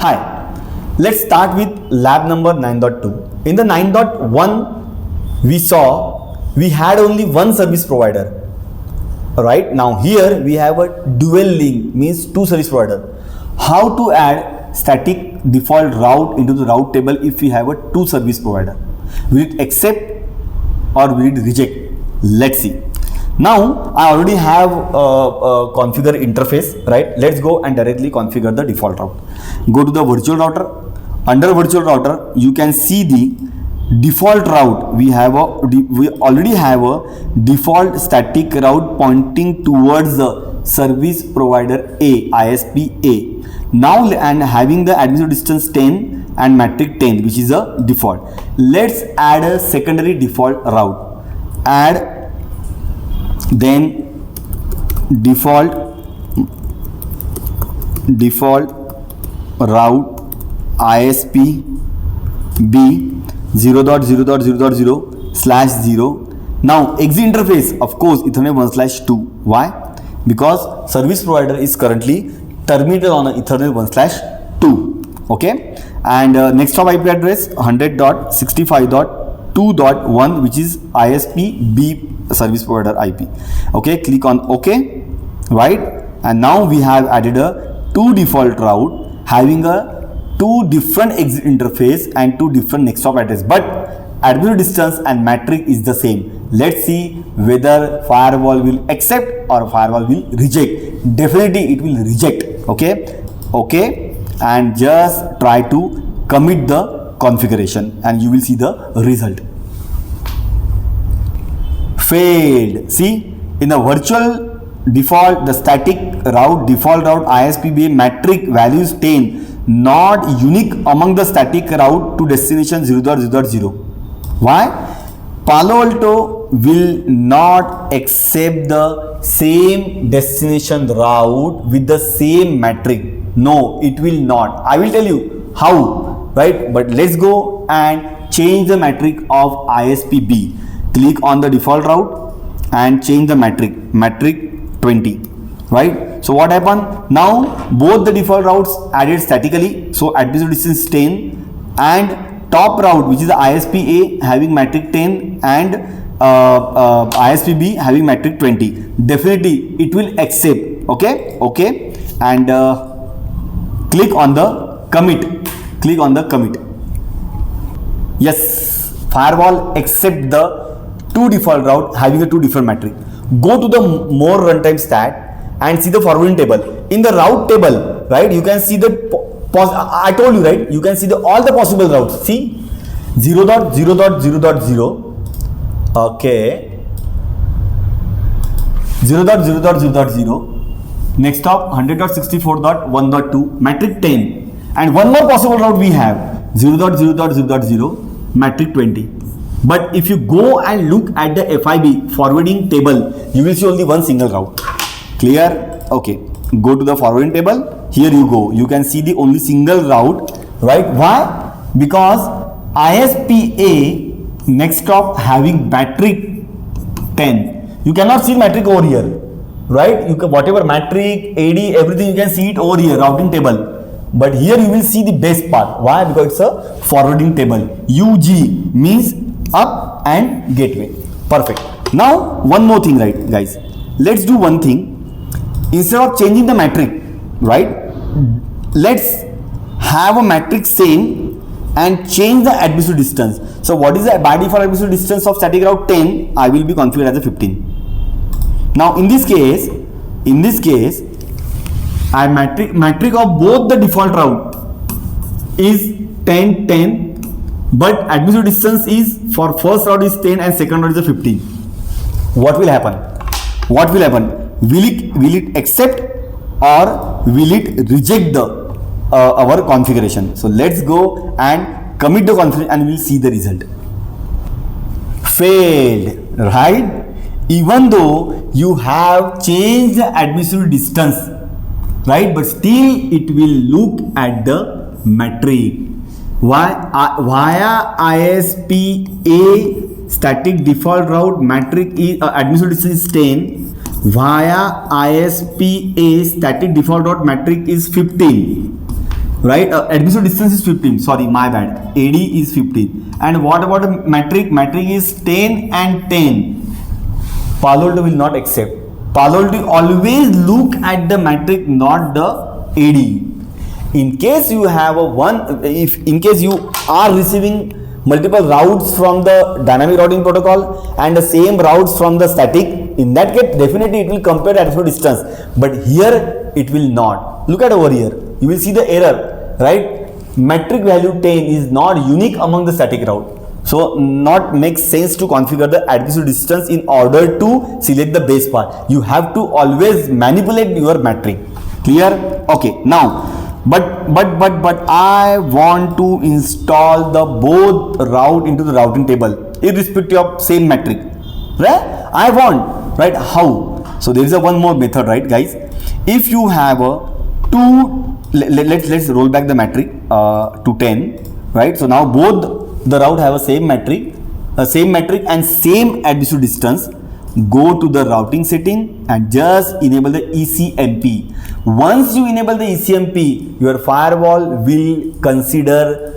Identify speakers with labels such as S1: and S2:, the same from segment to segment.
S1: Hi, let's start with lab number 9.2. In the 9.1, we saw we had only one service provider. Right now, here we have a dual link, means two service provider. How to add static default route into the route table if we have a two service provider? Will it accept or will it reject? Let's see. Now I already have a configure interface, right? Let's go and directly configure the default route. Go to the virtual router. Under virtual router, you can see the default route. We already have a default static route pointing towards the service provider A, ISP A. Now and having the administrative distance 10 and metric 10, which is a default. Let's add a secondary default route. Add then default route ISP B 0.0.0.0/0. Now exit interface, of course, Ethernet 1/2. Why? Because service provider is currently terminated on Ethernet 1/2. Okay, and next hop IP address 100.65.2.1, which is ISP B service provider IP. Okay, click on OK, right? And now we have added a two default route having a two different exit interface and two different next hop address, but administrative distance and metric is the same. Let's see whether firewall will accept or firewall will reject. Definitely it will reject. Okay, and just try to commit the configuration and you will see the result. Failed. See, in the virtual default, the static route, default route ISPBA metric values 10, not unique among the static route to destination 0.0.0. Why? Palo Alto will not accept the same destination route with the same metric. No, it will not. I will tell you how, right? But let's go and change the metric of ISPB. Click on the default route and change the metric 20, right? So what happened? Now both the default routes added statically, so administrative distance 10, and top route, which is the ISP A having metric 10 and ISP B having metric 20. Definitely it will accept. Okay, and click on the commit. Yes, firewall accept the two default route having a two different metric. Go to the more runtime stat and see the forwarding table. In the route table, right, you can see the I told you, right, you can see all the possible routes. See 0.0.0.0. okay, 0.0.0.0. next stop 100.64.1.2 metric 10, and one more possible route we have 0.0.0.0 metric 20. But if you go and look at the FIB forwarding table, you will see only one single route. Clear? Okay. Go to the forwarding table. Here you go. You can see the only single route, right? Why? Because ISPA next stop having metric 10. You cannot see metric over here, right? You can, whatever metric, AD, everything you can see it over here, routing table. But here you will see the base part. Why? Because it's a forwarding table. UG means up and gateway. Perfect. Now one more thing, right, guys? Let's do one thing. Instead of changing the metric, right, let's have a metric same and change the administrative distance. So what is the by default administrative distance of static route 10? I will be configured as a 15. Now in this case I metric of both the default route is 10, but administrative distance is for first route is 10 and second route is 15. What will happen? Will it accept or will it reject the our configuration? So let's go and commit the configuration and we'll see the result. Failed, right? Even though you have changed the administrative distance, right, but still it will look at the metric. Via ISPA static default route metric is administrative distance is 10. Via ISPA static default route metric is 15. right? Admission distance is 15, sorry, my bad, AD is 15. And what about a metric? Metric is 10 and 10. Palo Alto will not accept. Palo Alto always look at the metric, not the AD. In case you have a one, if in case you are receiving multiple routes from the dynamic routing protocol and the same routes from the static, in that case definitely it will compare the additional distance, but here it will not. Look at over here, you will see the error, right? Metric value 10 is not unique among the static route, so not makes sense to configure the additional distance in order to select the base path. You have to always manipulate your metric. Clear? Okay, now but I want to install the both route into the routing table irrespective of same metric, right? I want, right? How? So there is a one more method, right, guys? If you have a let's roll back the metric to 10, right? So now both the route have a same metric and same additional distance. Go to the routing setting and just enable the ECMP. Once you enable the ECMP, your firewall will consider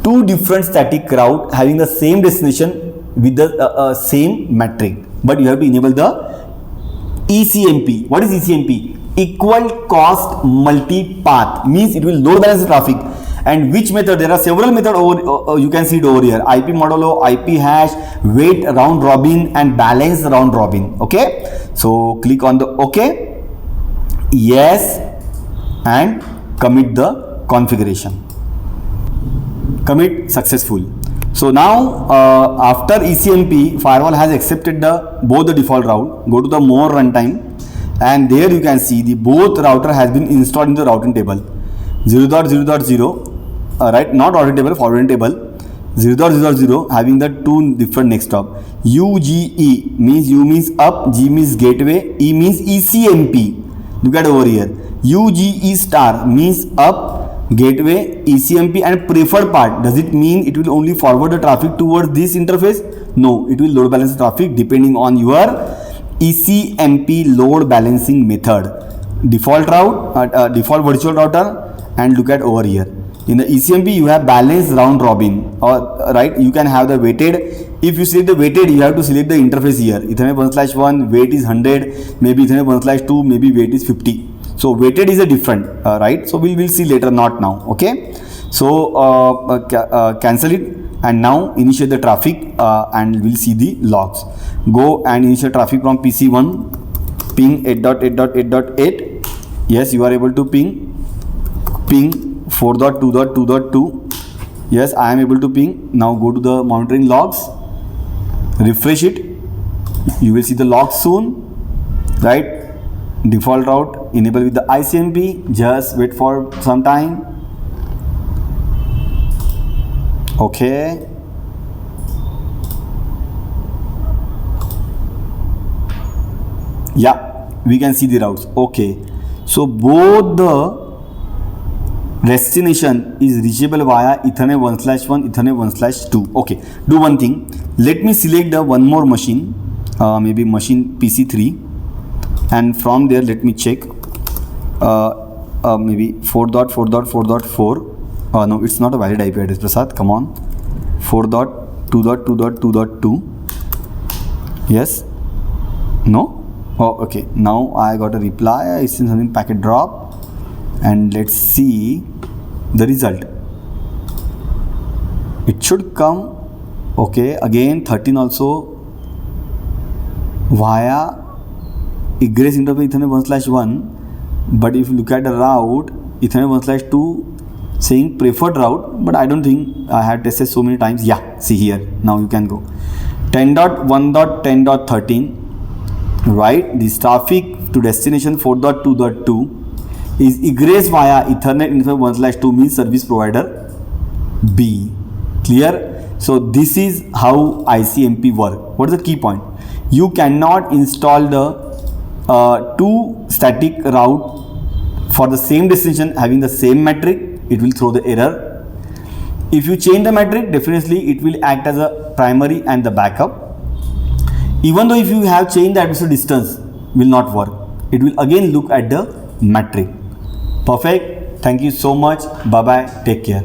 S1: two different static route having the same destination with the same metric, but you have to enable the ECMP. What is ECMP? Equal cost multi-path, means it will load balance the traffic. And which method? There are several methods over, you can see it over here. IP modulo, IP hash, wait round robin and balance round robin. Okay, so click on the OK, yes, and commit the configuration. Commit successful. So now after ECMP, firewall has accepted both the default route. Go to the more runtime and there you can see the both router has been installed in the routing table. 0.0.0, right, not routing table, forwarding table. 0.0.0 having the two different next hop. UGE means U means up, G means gateway, E means ECMP. Look at over here. UGE star means up, gateway, ECMP and preferred part. Does it mean it will only forward the traffic towards this interface? No, it will load balance the traffic depending on your ECMP load balancing method. Default route, default virtual router, and look at over here. In the ECMP, you have balanced round robin, or right, you can have the weighted. If you select the weighted, you have to select the interface here. Ethernet 1/1 weight is 100, maybe Ethernet 1/2, maybe weight is 50. So weighted is a different, right? So we'll see later, not now. Okay. So cancel it and now initiate the traffic and we'll see the logs. Go and initiate traffic from PC1, ping 8.8.8.8. Yes, you are able to ping 4.2.2.2. Yes, I am able to ping. Now go to the monitoring logs, refresh it. You will see the logs soon, right? Default route enable with the ICMP. Just wait for some time. Okay. Yeah, we can see the routes. Okay. So both the destination is reachable via Ethernet 1/1, Ethernet 1/2. Okay, do one thing. Let me select the one more machine, maybe machine PC3, and from there let me check. Maybe 4.4.4.4. No, it's not a valid IP address. Prasad, come on. 4.2.2.2.2. Yes. No. Oh, okay. Now I got a reply. I sent something packet drop. And let's see the result. It should come. Okay, again 13 also via egress interface Ethernet 1/1. But if you look at the route, Ethernet 1/2 saying preferred route, but I don't think I had tested so many times. Yeah, see here. Now you can go 10.1.10.13. Right, this traffic to destination 4.2.2 is egress via Ethernet interface 1/2 means service provider B. Clear? So this is how ICMP work. What is the key point? You cannot install the two static route for the same destination having the same metric. It will throw the error. If you change the metric, definitely it will act as a primary and the backup. Even though if you have changed the additional distance, will not work. It will again look at the metric. Perfect. Thank you so much. Bye bye. Take care.